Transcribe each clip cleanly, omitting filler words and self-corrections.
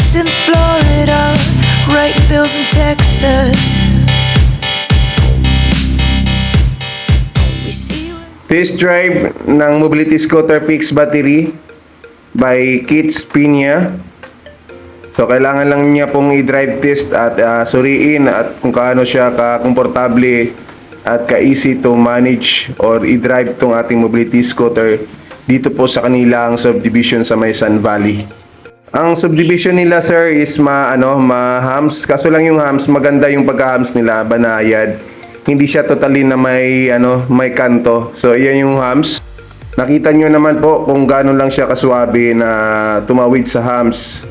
chicks in Florida, writing bills in Texas. We see you. Test drive ng Mobility Scooter Fixed Battery by Kits Piña. So kailangan lang niya pong i-drive test at suriin at kung kaano siya ka-komportable at ka-easy to manage or i-drive tong ating mobility scooter dito po sa kanilang subdivision sa may Sun Valley. Ang subdivision nila sir is ma-hams. Kaso lang yung hams, maganda yung pagka-hams nila, banayad. Hindi siya totally na may kanto. So iyan yung hams. Nakita nyo naman po kung gaano lang siya kaswabe na tumawid sa hams.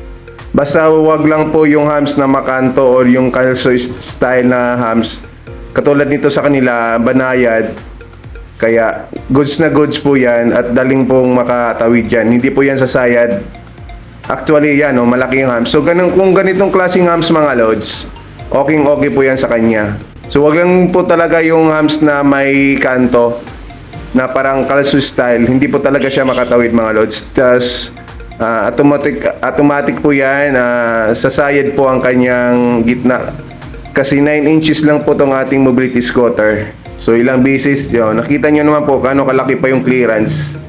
Basta wag lang po yung hams na makanto or yung calcio style na hams. Katulad nito sa kanila, banayad. Kaya goods na goods po yan at daling pong makatawid yan. Hindi po yan sasayad. Actually yan, malaki yung hams. So kung ganitong klaseng hams mga lods, okay po yan sa kanya. So wag lang po talaga yung hams na may kanto na parang calcio style. Hindi po talaga siya makatawid mga lods. Tas automatic po yan, sasayad po ang kanyang gitna kasi 9 inches lang po tong ating mobility scooter. So ilang beses yun, nakita nyo naman po kano kalaki pa yung clearance.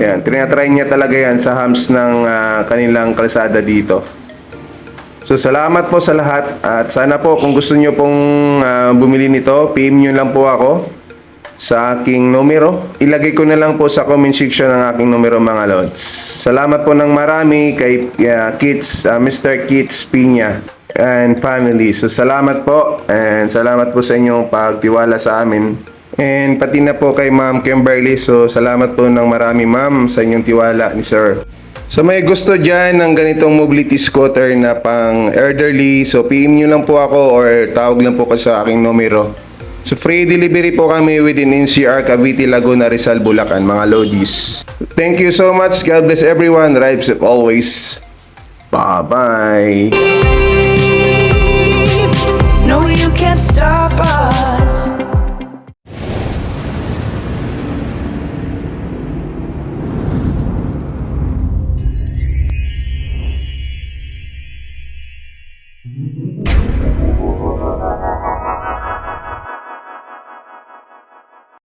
Yan, tinatry niya talaga yan sa hams ng kanilang kalsada dito. So salamat po sa lahat at sana po kung gusto nyo pong bumili nito, PM nyo lang po ako sa aking numero. Ilagay ko na lang po sa comment section ang aking numero mga lods. Salamat po ng marami kay Mr. Kits Piña and family. So salamat po and salamat po sa inyong pagtiwala sa amin. And pati na po kay Ma'am Kimberly. So salamat po ng marami ma'am sa inyong tiwala ni sir. So may gusto dyan ng ganitong mobility scooter na pang elderly. So PM nyo lang po ako or tawag lang po ko sa aking numero. So free delivery po kami within NCR, Cavite, Laguna, Rizal, Bulacan, mga lodis. Thank you so much. God bless everyone. Drive safe always. Bye-bye.